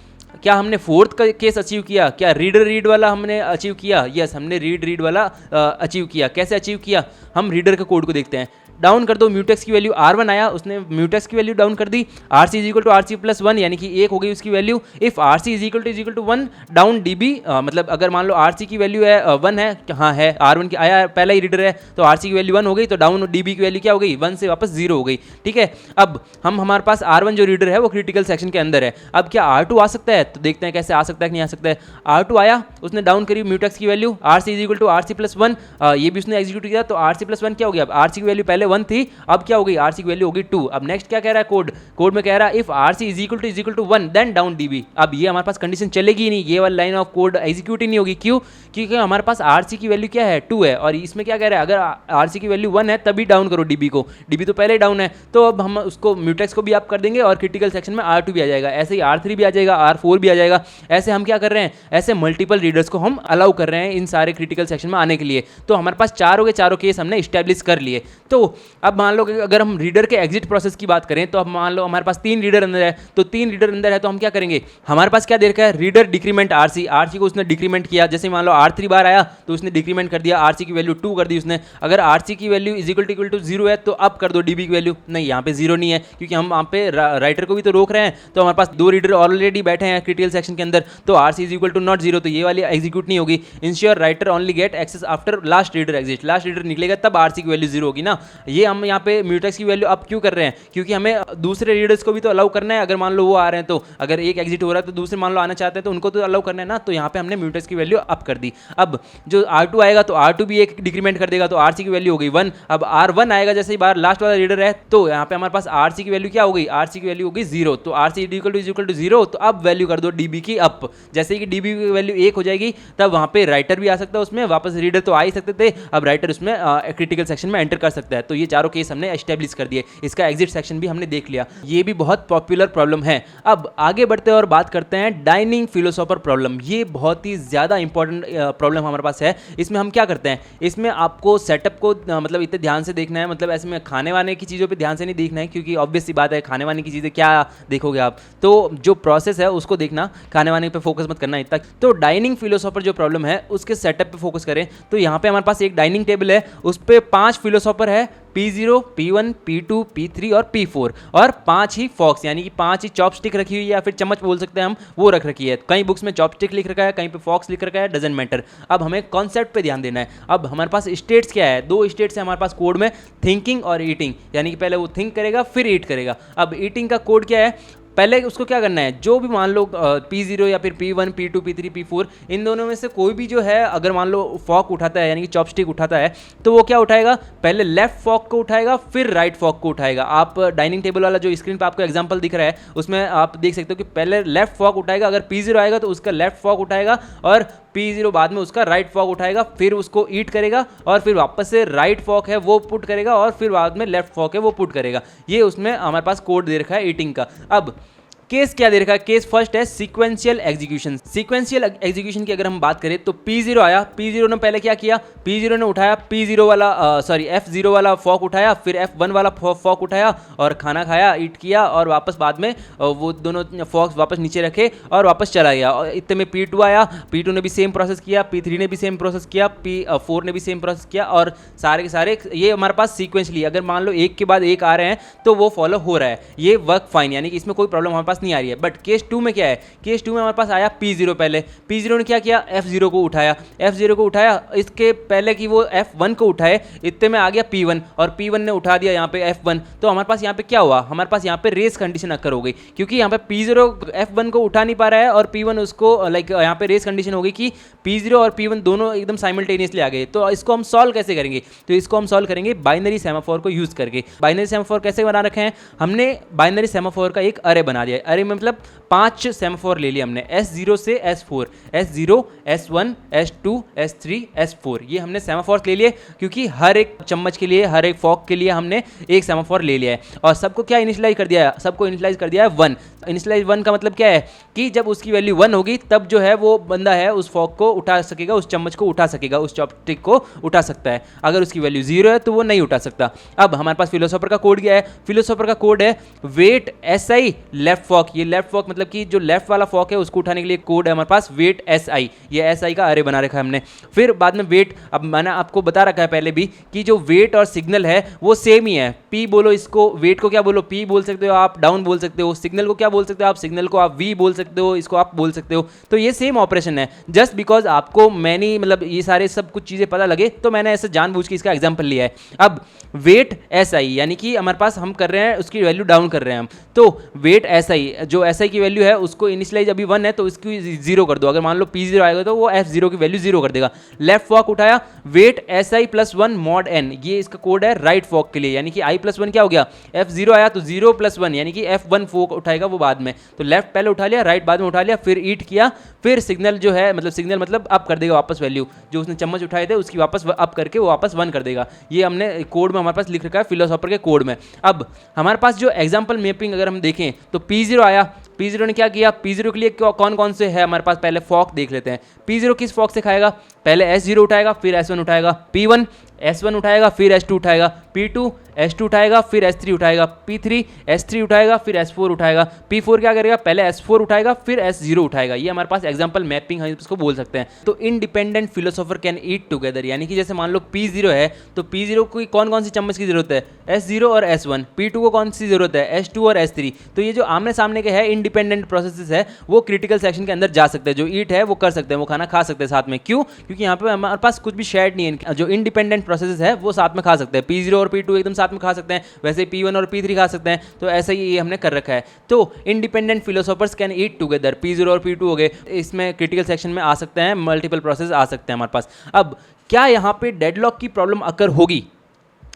क्या हमने फोर्थ का केस अचीव किया, क्या रीडर रीड वाला हमने अचीव किया, यस हमने रीड वाला अचीव किया। कैसे अचीव किया, हम रीडर के कोड को देखते हैं। डाउन कर दो म्यूटेक्स की वैल्यू R1 आया, उसने म्यूटेक्स की वैल्यू डाउन कर दी, RC is equal to RC plus 1 यानी कि 1 हो गई उसकी value. If RC is equal to 1 down DB, मतलब अगर मान लो RC की वैल्यू है 1 है, हाँ है, R1 की आया पहला ही रीडर है तो RC की वैल्यू 1 हो गई, तो डाउन डीबी की वैल्यू क्या हो गई, 1 से वापस 0 हो गई। ठीक है, अब हमारे पास R1 जो रीडर है वो क्रिटिकल सेक्शन के अंदर है। अब क्या R2 आ सकता है, तो देखते हैं कैसे आ सकता है कि नहीं आ सकता है। R2 आया, उसने डाउन करी म्यूटेक्स की value RC is equal to RC plus 1, ये भी उसने एग्जीक्यूट किया, तो RC प्लस 1 क्या हो गया, अब RC की वैल्यू पहले 1 थी, अब क्या हो गई, RC की वैल्यू हो गई 2। अब नेक्स्ट क्या कह रहा है कोड में कह रहा है if RC is equal to 1 then down DB. अब ये हमारे पास कंडीशन चलेगी ही नहीं, ये वाली लाइन ऑफ कोड एग्जीक्यूट ही नहीं होगी। क्यों, क्योंकि हमारे पास RC की वैल्यू क्या है 2 है, और इसमें क्या कह रहा है अगर RC की वैल्यू 1 है तभी डाउन करो डीबी को, डीबी तो पहले ही डाउन है। तो अब हम उसको म्यूटेक्स को भी अप कर देंगे और क्रिटिकल सेक्शन में R2 भी आ जाएगा, ऐसे ही R3 भी आ जाएगा, R4 भी आ जाएगा। ऐसे हम क्या कर रहे हैं, ऐसे मल्टीपल रीडर्स को हम अलाउ कर रहे हैं इन सारे क्रिटिकल सेक्शन में आने के लिए। तो हमारे पास चारों के चारों केस हमने स्टैब्लिश कर लिए। तो अब मान लो कि अगर हम रीडर के एग्जिट प्रोसेस की बात करें तो अब मान लो हमारे पास 3 रीडर अंदर है, तो 3 रीडर अंदर है तो हम क्या करेंगे, हमारे पास क्या दे रखा है, रीडर डिक्रीमेंट RC को उसने डिक्रीमेंट किया। जैसे मान लो R3 बार आया तो उसने डिक्रीमेंट कर दिया, RC की वैल्यू 2 कर दी उसने। अगर RC की वैल्यू इज इक्वल टू 0 है तो अब कर दो DB की वैल्यू, नहीं यहाँ पे 0 नहीं है क्योंकि हम वहाँ पे राइटर को भी तो रोक रहे हैं, तो हमारे पास 2 रीडर ऑलरेडी बैठे हैं क्रिटिकल सेक्शन के अंदर, तो RC is equal to not 0, तो ये वाली एग्जीक्यूट नहीं होगी। Ensure writer only get access after last reader exit, last reader निकलेगा तब RC की वैल्यू 0 होगी ना। ये हम यहाँ पे म्यूटेक्स की वैल्यू अप क्यों कर रहे हैं, क्योंकि हमें दूसरे रीडर्स को भी तो अलाउ करना है। अगर मान लो वो आ रहे हैं तो अगर एक एग्जिट हो रहा है तो दूसरे मान लो आना चाहते हैं तो उनको तो अलाउ करना है ना, तो यहाँ पे हमने म्यूटेक्स की वैल्यू अप कर दी। अब जो R2 आएगा तो R2 भी एक डिक्रीमेंट कर देगा तो RC की वैल्यू हो गई 1। अब R1 आएगा जैसे ही बाहर लास्ट वाला रीडर है तो यहाँ पे हमारे पास RC की वैल्यू क्या हो गई, RC की वैल्यू हो गई 0, तो RC इज इक्वल टू 0, तो अब वैल्यू कर दो DB की अप। जैसे कि DB की वैल्यू 1 हो जाएगी तब वहाँ पे राइटर भी आ सकता है उसमें, वापस रीडर तो आ ही सकते थे, अब राइटर उसमें क्रिटिकल सेक्शन में एंटर कर सकता है। तो ये चारों केस हमने एस्टेब्लिश कर दिए, इसका एग्जिट सेक्शन भी हमने देख लिया। ये भी बहुत पॉपुलर प्रॉब्लम है। अब आगे बढ़ते हैं और बात करते हैं डाइनिंग फिलोसोफर प्रॉब्लम। ये बहुत ही ज़्यादा इंपॉर्टेंट प्रॉब्लम हमारे पास है। इसमें हम क्या करते हैं, इसमें आपको सेटअप को मतलब इतने ध्यान से देखना है, मतलब ऐसे में खाने वाने की चीज़ों पे ध्यान से नहीं देखना है क्योंकि ऑब्वियस सी बात है खाने वाने की चीज़ें क्या देखोगे आप, तो जो प्रोसेस है उसको देखना, खाने वाने पे फोकस मत करना इतना। तो डाइनिंग फिलोसोफर जो प्रॉब्लम है उसके सेटअप पे फोकस करें। तो यहाँ पे हमारे पास एक डाइनिंग टेबल है, उस पर 5 फिलोसोफर है, P0, P1, P2, P3 और P4, और 5 ही फॉक्स यानी कि 5 ही चॉपस्टिक रखी हुई है या फिर चम्मच बोल सकते हैं हम, वो रख रखी है। कई बुक्स में चॉपस्टिक लिख रखा है, कहीं पे फॉक्स लिख रखा है, डजंट मैटर। अब हमें कॉन्सेप्ट पे ध्यान देना है। अब हमारे पास स्टेट्स क्या है, 2 स्टेट्स है हमारे पास कोड में, थिंकिंग और ईटिंग, यानी कि पहले वो थिंक करेगा फिर ईट करेगा। अब ईटिंग का कोड क्या है, पहले उसको क्या करना है, जो भी मान लो P0 या फिर P1, P2, P3, P4 इन दोनों में से कोई भी जो है अगर मान लो फॉक उठाता है यानी कि चॉपस्टिक उठाता है तो वो क्या उठाएगा, पहले लेफ्ट फॉक को उठाएगा फिर राइट फॉक को उठाएगा। आप डाइनिंग टेबल वाला जो स्क्रीन पे आपको एग्जांपल दिख रहा है उसमें आप देख सकते हो कि पहले लेफ्ट फॉक उठाएगा, अगर P0 आएगा तो उसका लेफ्ट फॉक उठाएगा और P0 बाद में उसका राइट फॉक उठाएगा, फिर उसको ईट करेगा और फिर वापस से राइट फॉक है वो पुट करेगा और फिर बाद में लेफ्ट फॉक है वो पुट करेगा। ये उसमें हमारे पास कोड दे रखा है ईटिंग का। अब केस क्या दे रखा है, केस फर्स्ट है सीक्वेंशियल एग्जीक्यूशन। सीक्वेंशियल एग्जीक्यूशन की अगर हम बात करें तो P0 आया, P0 ने पहले क्या किया, P0 ने उठाया P0 वाला F0 वाला फॉक उठाया, फिर F1 वाला फॉक उठाया और खाना खाया, ईट किया और वापस बाद में वो दोनों फॉक्स वापस नीचे रखे और वापस चला गया। और इतने में P2 आया, P2 ने भी सेम प्रोसेस किया, P3 ने भी सेम प्रोसेस किया, P4 ने भी सेम प्रोसेस किया और सारे के सारे ये हमारे पास सीक्वेंशली अगर मान लो एक के बाद एक आ रहे हैं तो वो फॉलो हो रहा है, ये वर्क फाइन, यानी कि इसमें कोई प्रॉब्लम हमारे पास नहीं आ रही है। बट केस 2 में क्या है, केस 2 में हमारे पास आया P0 पहले, P0 ने क्या किया, F0 को उठाया, F0 को उठाया, इसके पहले कि वो F1 को उठाए इतने में आ गया P1 और P1 ने उठा दिया यहाँ पे F1। तो हमारे पास यहाँ पे क्या हुआ, हमारे पास यहाँ पे रेस कंडीशन अकर हो गई क्योंकि यहाँ पे P0 F1 को उठा नहीं पा रहा है और P1 उसको लाइक यहाँ पे रेस कंडीशन हो गई कि P0 और P1 दोनों एकदम साइमल्टेनियसली आ गए। तो इसको हम सॉल्व कैसे करेंगे, तो इसको हम सॉल्व करेंगे बाइनरी सेमाफोर को यूज करके। बाइनरी सेमाफोर कैसे बना रखे हैं हमने, बाइनरी सेमाफोर का एक अरे बना दिया है। अरे में मतलब 5 सेमाफोर ले लिया हमने, S0 से S4, S0, S1, S2, S3, S4, ये हमने सेमाफोर ले लिए क्योंकि हर एक चम्मच के लिए, हर एक फॉक के लिए हमने एक सेमाफोर ले लिया है और सबको क्या इनिशियलाइज कर दिया है, सबको इनिशियलाइज कर दिया है 1। इनिशियलाइज 1 का मतलब क्या है कि जब उसकी वैल्यू 1 होगी तब जो है वो बंदा है उस फॉक को उठा सकेगा, उस चम्मच को उठा सकेगा, उस चॉपस्टिक को उठा सकता है। अगर उसकी वैल्यू 0 है तो वो नहीं उठा सकता। अब हमारे पास फिलोसोफर का कोड क्या है, फिलोसोफर का कोड है वेट SI लेफ्ट फॉक। ये लेफ्ट फॉक मतलब कि जो लेफ्ट वाला फॉक है उसको उठाने के लिए कोड है हमारे पास वेट SI, ये SI का अरे बना रखा है हमने। फिर बाद में वेट, अब मैंने आपको बता रखा है पहले भी कि जो वेट और सिग्नल है वो सेम ही है। P बोलो इसको, वेट को क्या बोलो P बोल सकते हो आप, डाउन बोल सकते हो, सिग्नल को क्या बोल सकते हो आप, सिग्नल को आप V बोल सकते हो, इसको आप बोल सकते हो। तो ये सेम ऑपरेशन है, जस्ट बिकॉज आपको मैंने मतलब ये सारे सब कुछ चीज़ें पता लगे तो मैंने ऐसे जानबूझ के इसका एग्जाम्पल लिया है। अब वेट SI यानी कि हमारे पास हम कर रहे हैं उसकी वैल्यू डाउन कर रहे हैं हम, तो वेट SI जो SI की वैल्यू है उसको इनिशियलाइज अभी 1 है तो इसकी 0 कर दो। अगर मान लो P0 आएगा तो वो F0 की वैल्यू 0 कर देगा। लेफ्ट फॉक उठाया वेट SI + 1 mod n, ये इसका कोड है राइट फॉक के लिए, यानी कि I+1 क्या हो गया, F0 आया तो 0 + 1 यानी कि F1 फॉक उठाएगा वो बाद में। तो लेफ्ट पहले उठा लिया, राइट बाद में उठा लिया, फिर ईट किया, फिर सिग्नल जो है मतलब सिग्नल मतलब अप कर देगा वापस वैल्यू जो उसने चम्मच उठाए थे उसकी वापस अप करके वो वापस 1 कर देगा। ये हमने कोड में हमारे पास लिख रखा है फिलोसोफर के कोड में। अब हमारे पास जो एग्जाम्पल मैपिंग अगर हम देखें तो P0 आया, P0 ने क्या किया, P0 के लिए कौन कौन से है हमारे पास, पहले फॉक देख लेते हैं। P0 किस फॉक से खाएगा, पहले S0 उठाएगा, फिर S1 उठाएगा, P1 S1 उठाएगा, फिर S2 उठाएगा, P2 S2 उठाएगा, फिर S3 उठाएगा, P3 S3 उठाएगा, फिर S4 उठाएगा, P4 क्या करेगा, पहले S4 उठाएगा, फिर S0 उठाएगा। ये हमारे पास एग्जांपल मैपिंग हम इसको बोल सकते हैं। तो independent philosopher can eat together, यानी कि जैसे मान लो P0 है तो P0 को कौन कौन सी चम्मच की जरूरत है, S0 और S1, P2 को कौन सी जरूरत है, S2 और S3। तो ये जो आमने सामने के है इंडिपेंडेंट प्रोसेसेस है वो क्रिटिकल सेक्शन के अंदर जा सकते हैं, जो ईट है वो कर सकते हैं, वो खाना खा सकते हैं साथ में। क्यों, क्योंकि यहाँ पे हमारे पास कुछ भी शेयर्ड नहीं है, जो इंडिपेंडेंट प्रोसेसेस है वो साथ में खा सकते हैं। P0 और P2 एकदम साथ में खा सकते हैं, वैसे P1 और P3 खा सकते हैं। तो ऐसा ही ये हमने कर रखा है। तो independent philosophers can eat together, P0 और P2 हो गए, इसमें क्रिटिकल सेक्शन में आ सकते हैं, मल्टीपल प्रोसेस आ सकते हैं हमारे पास। अब क्या यहाँ पे डेडलॉक की प्रॉब्लम अकर होगी?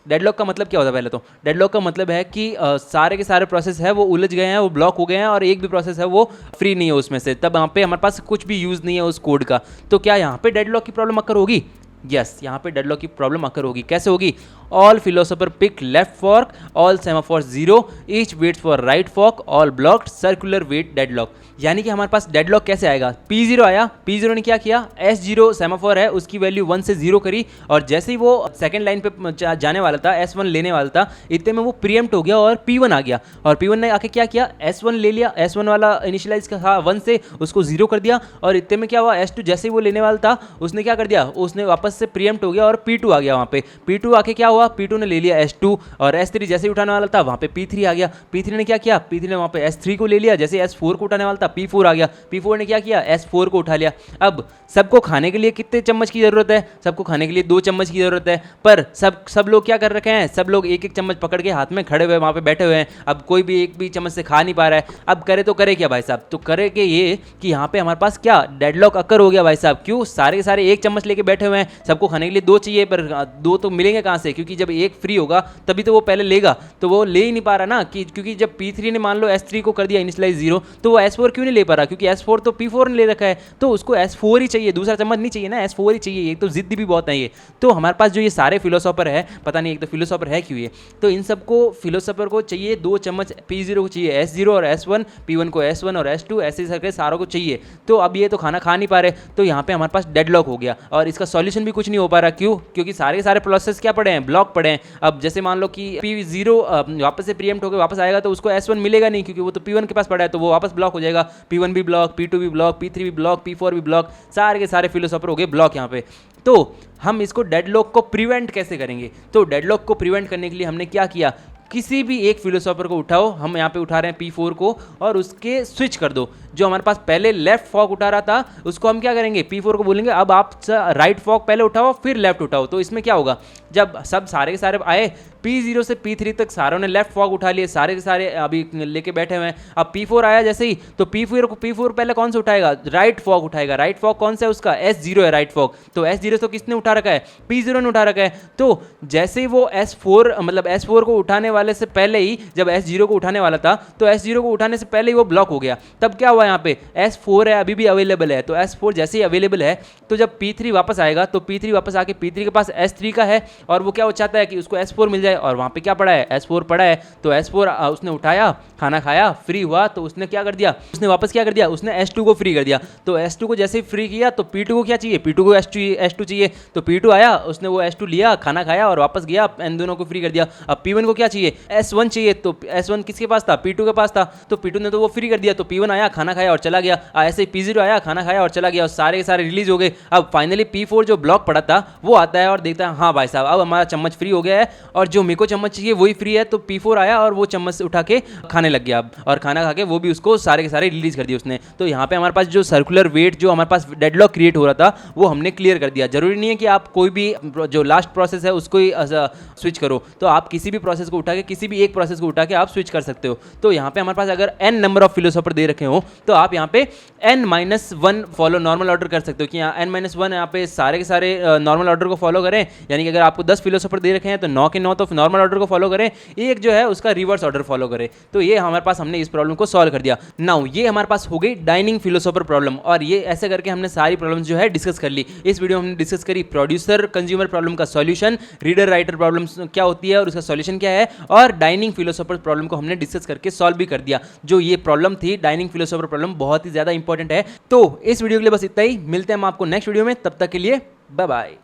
डेडलॉक का मतलब क्या होता है, पहले तो डेडलॉक का मतलब है कि सारे के सारे प्रोसेस है वो उलझ गए हैं, वो ब्लॉक हो गए हैं और एक भी प्रोसेस है वो फ्री नहीं है उसमें से, तब यहाँ पे हमारे पास कुछ भी यूज़ नहीं है उस कोड का। तो क्या यहाँ पे डेडलॉक की प्रॉब्लम अकर होगी? यस, यहाँ पे डेडलॉक की प्रॉब्लम अकर होगी। कैसे होगी? All philosopher pick left fork, all semaphore 0, each waits for right fork, all blocked, circular wait deadlock. यानी कि हमारे पास डेडलॉक कैसे आएगा, P0 आया, P0 ने क्या किया, S0 सेमाफोर है उसकी वैल्यू 1 से 0 करी, और जैसे ही वो सेकंड लाइन पे जाने वाला था, S1 लेने वाला था, इतने में वो प्रीएम्प्ट हो गया और P1 आ गया, और P1 ने आके क्या किया, S1 ले लिया, S1 वाला इनिशियलाइज था 1 से, उसको 0 कर दिया, और इतने में क्या हुआ, S2 जैसे ही वो लेने वाला था उसने क्या कर दिया, उसने वापस से प्रीएम्प्ट हो गया और P2 आ गया वहाँ पे। P2 आके क्या हुआ, P2 ने ले लिया S2, और S3 जैसे ही उठाने वाला था वहाँ पे P3 आ गया। P3 ने क्या किया, P3 ने वहाँ पे S3 को ले लिया, जैसे S4 को उठाने वाला था P4 आ गया, P4 ने क्या किया, S4 को उठा लिया। अब सबको खाने के लिए कितने चम्मच की जरूरत है, सबको खाने के लिए 2 चम्मच की जरूरत है, पर सब लोग क्या कर रखे हैं, सब लोग एक एक चम्मच पकड़ के हाथ में खड़े हुए वहाँ पे बैठे हुए हैं। अब कोई भी एक भी चम्मच से खा नहीं पा रहा है। अब करे तो करे क्या भाई साहब, तो करे कि ये कि यहाँ पे हमारे पास क्या डेडलॉक अकर हो गया भाई साहब। क्यों, सारे के सारे एक चम्मच लेके बैठे हुए हैं, सबको खाने के लिए 2 चाहिए, पर 2 तो मिलेंगे कहाँ से, क्योंकि जब एक फ्री होगा तभी तो वो पहले लेगा, तो वो ले ही नहीं पा रहा ना, कि क्योंकि जब P3 ने मान लो S3 को कर दिया इनिशियलाइज 0, तो वो S4 क्यों नहीं ले पा रहा, क्योंकि S4 तो P4 ने ले रखा है, तो उसको S4 ही चाहिए, दूसरा चम्मच नहीं चाहिए ना, S4 ही चाहिए। ये तो जिद्दी भी बहुत है ये। तो हमारे पास जो ये सारे फिलोसोफर है, पता नहीं एक तो फिलोसोफर है क्यों ये, तो इन सबको फिलोसोफर को चाहिए 2 चम्मच, P0 को चाहिए S0 और S1, P1 को S1 और S2, ऐसे करके सारों को चाहिए। तो अब ये तो खाना खा नहीं पा रहे, तो यहाँ पे हमारे पास डेडलॉक हो गया, और इसका सॉल्यूशन भी कुछ नहीं हो पा रहा। क्यों, क्योंकि सारे सारे प्रोसेस क्या पड़े हैं, ब्लॉक पड़े हैं। अब जैसे मान लो कि P0 वापस से प्रीएम्प्ट होकर वापस आएगा, तो उसको S1 मिलेगा नहीं, क्योंकि वो तो P1 के पास पड़ा है, तो वो वापस ब्लॉक हो जाएगा। P1 भी ब्लॉक, P2 भी ब्लॉक, P3 भी ब्लॉक, P4 भी ब्लॉक, सारे के सारे फिलोसोफर हो गए ब्लॉक यहाँ पे। तो हम इसको डेडलॉक को प्रिवेंट कैसे करेंगे? तो डेडलॉक को प्रिवेंट करने के लिए हमने क्या किया, किसी भी एक फिलोसोफर को उठाओ, हम यहाँ पे उठा रहे हैं P4 को, और उसके स्विच कर दो। जो हमारे पास पहले लेफ्ट फॉक उठा रहा था उसको हम क्या करेंगे, P4 को बोलेंगे अब आप राइट फॉक पहले उठाओ फिर लेफ्ट उठाओ। तो इसमें क्या होगा, जब सब सारे के सारे आए P0 से P3 तक सारों ने लेफ्ट फॉक उठा लिए, सारे के सारे अभी लेके बैठे हुए हैं। अब P4 आया जैसे ही, तो P4 पहले कौन सा उठाएगा, राइट फॉक उठाएगा। राइट फॉक कौन सा है उसका, S0 है राइट फॉक। तो S0 तो किसने उठा रखा है, P0 ने उठा रखा है। तो जैसे ही वो S4 मतलब S4 को उठाने वाले से पहले ही, जब S0 को उठाने वाला था, तो S0 को उठाने से पहले ही वो ब्लॉक हो गया। तब क्या हुआ, यहाँ पे S4 है अभी भी अवेलेबल है, तो S4 जैसे ही अवेलेबल है, तो जब P3 वापस आएगा, तो P3 वापस आके P3 के पास S3 का है, और वो क्या चाहता है कि उसको S4 मिल जाए, और वहाँ पे क्या पड़ा है, S4 पड़ा है। तो S4 उसने उठाया, खाना खाया, फ्री हुआ, तो उसने क्या कर दिया, उसने वापस क्या कर दिया, उसने S2 को फ्री कर दिया। तो S2 को जैसे ही फ्री किया, तो P2 को क्या चाहिए, P2 को S2 चाहिए। तो P2 आया, उसने वो S2 लिया, खाना खाया और वापस गया, इन दोनों को फ्री कर दिया। अब P1 को क्या चाहिए, S1 चाहिए। तो S1 किसके पास था, P2 के पास था, तो P2 ने तो वो फ्री कर दिया। तो P1 आया, खाना खाया और चला गया। ऐसे ही P0 आया, खाना खाया और चला गया, और सारे के सारे रिलीज हो गए। अब फाइनली P4 जो ब्लॉक पड़ा था वो आता है और देखता है, हाँ भाई साहब अब हमारा चम्मच फ्री हो गया है, और जो मेरे को चम्मच चाहिए वही फ्री है। तो P4 आया और वो चम्मच उठा के खाने लग गया, और खाना खा के वो भी उसको सारे के सारे रिलीज कर दिए उसने। तो यहाँ पे हमारे पास जो सर्कुलर वेट, जो हमारे पास डेडलॉक क्रिएट हो रहा था, वो हमने क्लियर कर दिया। जरूरी नहीं है कि आप कोई भी जो लास्ट प्रोसेस है उसको ही स्विच करो, तो आप किसी भी प्रोसेस को उठा के, किसी भी एक प्रोसेस को उठा के आप स्विच कर सकते हो। तो यहाँ पे हमारे पास अगर n नंबर ऑफ फिलोसोफर दे रखे हो, तो आप यहाँ पे n-1 फॉलो नॉर्मल ऑर्डर कर सकते हो कि यहाँ n-1 यहाँ पे सारे के सारे नॉर्मल ऑर्डर को फॉलो करें, यानी कि अगर आपको 10 फिलोसोफर दे रखे हैं तो 9 के 9 तो नॉर्मल ऑर्डर को फॉलो करें, एक जो है उसका रिवर्स ऑर्डर फॉलो करें। तो ये हमारे पास हमने इस प्रॉब्लम को सॉल्व कर दिया। नाउ ये हमारे पास हो गई डाइनिंग फिलोसोफर प्रॉब्लम, और ये ऐसे करके हमने सारी प्रॉब्लम्स जो है डिस्कस कर ली। इस वीडियो में हमने डिस्कस करी प्रोड्यूसर कंज्यूमर प्रॉब्लम का सॉल्यूशन, रीडर राइटर प्रॉब्लम क्या होती है और उसका सॉल्यूशन क्या है, और डाइनिंग फिलोसोफर प्रॉब्लम को हमने डिस्कस करके सॉल्व भी कर दिया। जो ये प्रॉब्लम थी डाइनिंग फिलोसोफर प्रॉब्लम बहुत ही ज्यादा इंपॉर्टेंट है। तो इस वीडियो के लिए बस इतना ही, मिलते हैं हम आपको नेक्स्ट वीडियो में, तब तक के लिए बाय बाय।